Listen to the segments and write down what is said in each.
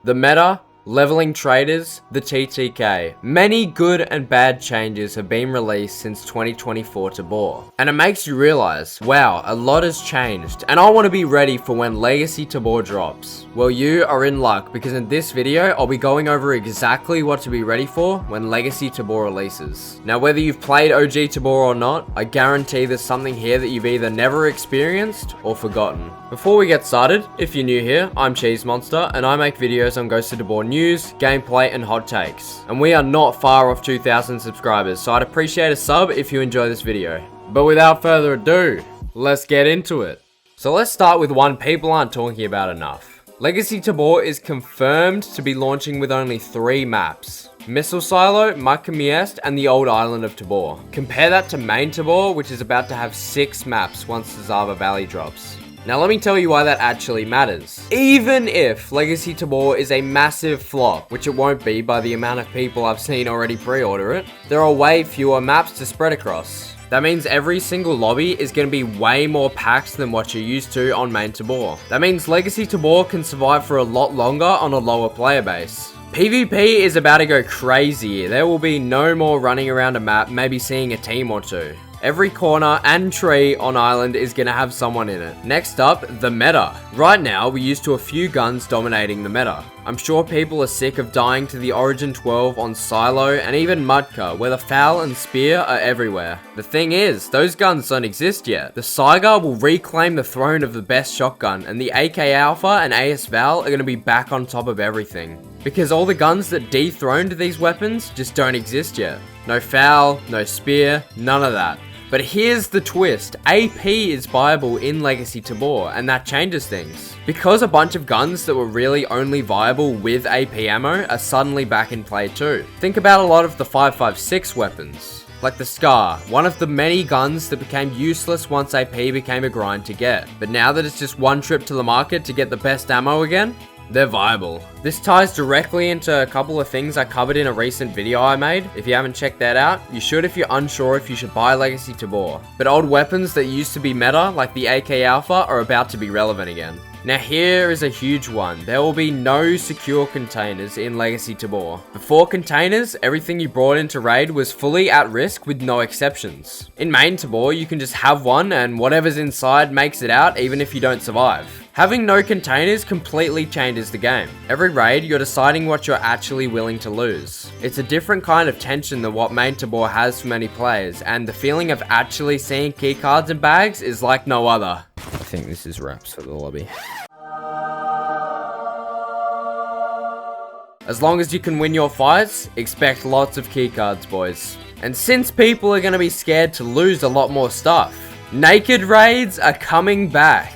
The meta, leveling traders, the TTK. Many good and bad changes have been released since 2024 Tabor. And it makes you realize, wow, a lot has changed, and I want to be ready for when Legacy Tabor drops. Well, you are in luck, because in this video, I'll be going over exactly what to be ready for when Legacy Tabor releases. Now, whether you've played OG Tabor or not, I guarantee there's something here that you've either never experienced or forgotten. Before we get started, if you're new here, I'm Cheese Monster, and I make videos on Ghost of Tabor news, gameplay, and hot takes. And we are not far off 2,000 subscribers, so I'd appreciate a sub if you enjoy this video. But without further ado, let's get into it. So let's start with one people aren't talking about enough. Legacy Tabor is confirmed to be launching with only 3 maps. Missile Silo, Miest, and the old island of Tabor. Compare that to main Tabor, which is about to have 6 maps once the Zava Valley drops. Now let me tell you why that actually matters. Even if Legacy Tabor is a massive flop, which it won't be by the amount of people I've seen already pre-order it, there are way fewer maps to spread across. That means every single lobby is going to be way more packed than what you're used to on main Tabor. That means Legacy Tabor can survive for a lot longer on a lower player base. PvP is about to go crazy. There will be no more running around a map, maybe seeing a team or two. Every corner and tree on island is going to have someone in it. Next up, the meta. Right now, we're used to a few guns dominating the meta. I'm sure people are sick of dying to the Origin 12 on Silo and even Mudka, where the FAL and Spear are everywhere. The thing is, those guns don't exist yet. The Saiga will reclaim the throne of the best shotgun, and the AK Alpha and AS Val are going to be back on top of everything. Because all the guns that dethroned these weapons just don't exist yet. No FAL, no Spear, none of that. But here's the twist, AP is viable in Legacy Tabor, and that changes things. Because a bunch of guns that were really only viable with AP ammo are suddenly back in play too. Think about a lot of the 5.56 weapons. Like the Scar, one of the many guns that became useless once AP became a grind to get. But now that it's just one trip to the market to get the best ammo again, they're viable. This ties directly into a couple of things I covered in a recent video I made. If you haven't checked that out, you should if you're unsure if you should buy Legacy Tabor. But old weapons that used to be meta, like the AK Alpha, are about to be relevant again. Now here is a huge one. There will be no secure containers in Legacy Tabor. Before containers, everything you brought into raid was fully at risk with no exceptions. In main Tabor, you can just have one and whatever's inside makes it out even if you don't survive. Having no containers completely changes the game. Every raid, you're deciding what you're actually willing to lose. It's a different kind of tension than what main Tabor has for many players, and the feeling of actually seeing keycards and bags is like no other. I think this is wraps for the lobby. As long as you can win your fights, expect lots of keycards, boys. And since people are going to be scared to lose a lot more stuff, naked raids are coming back.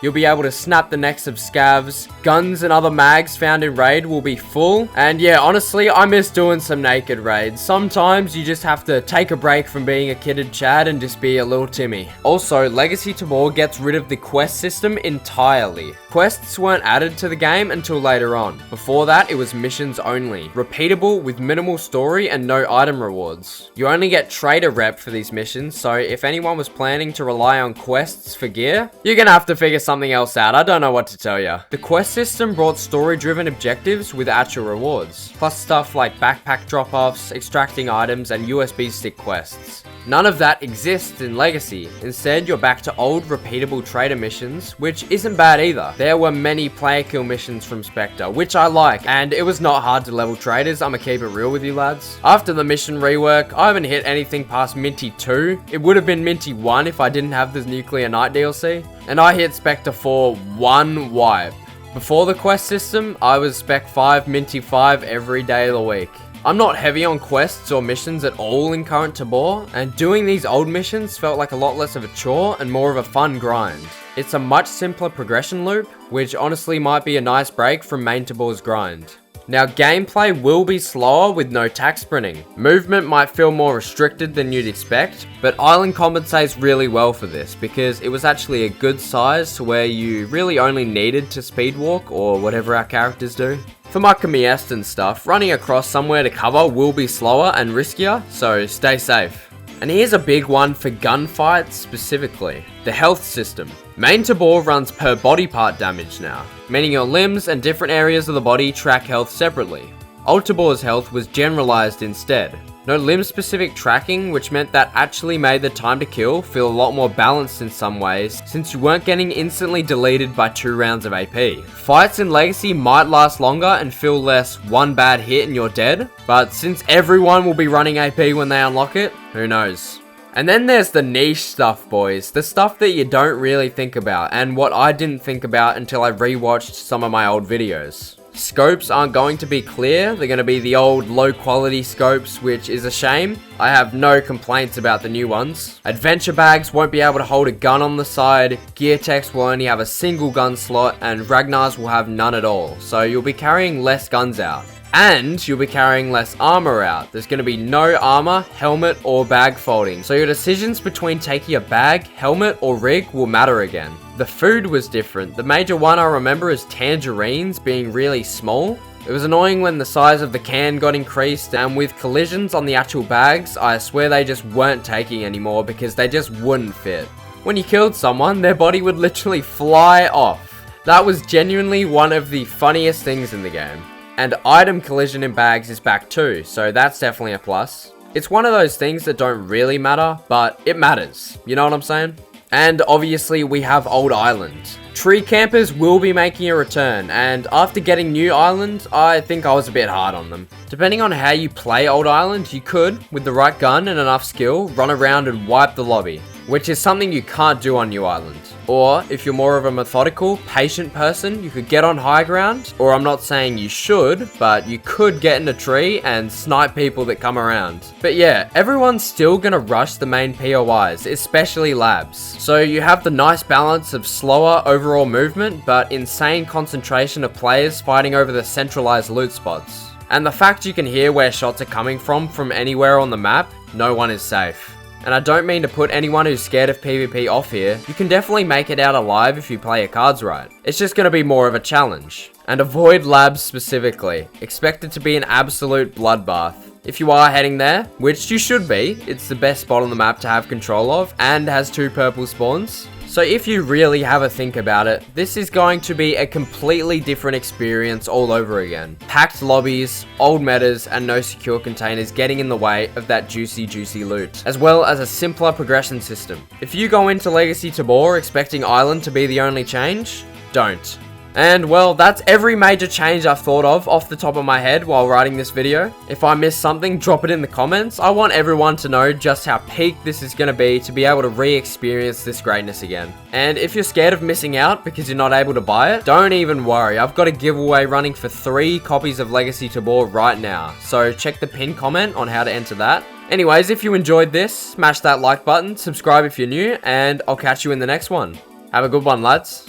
You'll be able to snap the necks of scavs, guns and other mags found in raid will be full, and yeah, honestly, I miss doing some naked raids. Sometimes you just have to take a break from being a kidded Chad and just be a little Timmy. Also, Legacy Tabor gets rid of the quest system entirely. Quests weren't added to the game until later on. Before that, it was missions only, repeatable with minimal story and no item rewards. You only get trader rep for these missions, so if anyone was planning to rely on quests for gear, you're gonna have to figure something else out. I don't know what to tell you. The quest system brought story-driven objectives with actual rewards, plus stuff like backpack drop-offs, extracting items, and USB stick quests. None of that exists in Legacy. Instead, you're back to old repeatable trader missions, which isn't bad either. There were many player kill missions from Spectre, which I like, and it was not hard to level traders. I'ma keep it real with you lads. After the mission rework, I haven't hit anything past Minty 2. It would have been Minty 1 if I didn't have this Nuclear Knight DLC. And I hit Spectre 4 one wipe. Before the quest system, I was Spec 5, Minty 5 every day of the week. I'm not heavy on quests or missions at all in current Tabor, and doing these old missions felt like a lot less of a chore and more of a fun grind. It's a much simpler progression loop, which honestly might be a nice break from main Tabor's grind. Now, gameplay will be slower with no tack sprinting. Movement might feel more restricted than you'd expect, but Island compensates really well for this because it was actually a good size to where you really only needed to speed walk or whatever our characters do. For Miest and stuff, running across somewhere to cover will be slower and riskier, so stay safe. And here's a big one for gunfights specifically, the health system. Main Tabor runs per body part damage now. meaning your limbs and different areas of the body track health separately. Old Tabor's health was generalized instead. No limb-specific tracking, which meant that actually made the time to kill feel a lot more balanced in some ways, since you weren't getting instantly deleted by 2 rounds of AP. Fights in Legacy might last longer and feel less one bad hit and you're dead, but since everyone will be running AP when they unlock it, who knows. And then there's the niche stuff, boys. The stuff that you don't really think about, and what I didn't think about until I rewatched some of my old videos. Scopes aren't going to be clear. They're going to be the old low quality scopes, which is a shame. I have no complaints about the new ones. Adventure bags won't be able to hold a gun on the side. Gear techs will only have a single gun slot, and Ragnar's will have none at all. So you'll be carrying less guns out. And you'll be carrying less armor out. There's going to be no armor, helmet, or bag folding. So your decisions between taking a bag, helmet, or rig will matter again. The food was different. The major one I remember is tangerines being really small. It was annoying when the size of the can got increased, and with collisions on the actual bags, I swear they just weren't taking anymore because they just wouldn't fit. When you killed someone, their body would literally fly off. That was genuinely one of the funniest things in the game. And item collision in bags is back too, so that's definitely a plus. It's one of those things that don't really matter, but it matters. You know what I'm saying? And obviously we have Old Island. Tree campers will be making a return, and after getting New Island, I think I was a bit hard on them. Depending on how you play Old Island, you could, with the right gun and enough skill, run around and wipe the lobby, which is something you can't do on New Island. Or, if you're more of a methodical, patient person, you could get on high ground, or I'm not saying you should, but you could get in a tree and snipe people that come around. But yeah, everyone's still gonna rush the main POIs, especially labs. So you have the nice balance of slower overall movement, but insane concentration of players fighting over the centralized loot spots. And the fact you can hear where shots are coming from anywhere on the map, no one is safe. And I don't mean to put anyone who's scared of PvP off here. You can definitely make it out alive if you play your cards right. It's just going to be more of a challenge. And avoid labs specifically. Expect it to be an absolute bloodbath. If you are heading there, which you should be, it's the best spot on the map to have control of and has 2 purple spawns. So if you really have a think about it, this is going to be a completely different experience all over again. Packed lobbies, old metas, and no secure containers getting in the way of that juicy loot, as well as a simpler progression system. If you go into Legacy Tabor expecting Island to be the only change, don't. And well, that's every major change I've thought of off the top of my head while writing this video. If I missed something, drop it in the comments. I want everyone to know just how peak this is going to be able to re-experience this greatness again. And if you're scared of missing out because you're not able to buy it, don't even worry. I've got a giveaway running for 3 copies of Legacy Tabor right now. So check the pinned comment on how to enter that. Anyways, if you enjoyed this, smash that like button, subscribe if you're new, and I'll catch you in the next one. Have a good one, lads.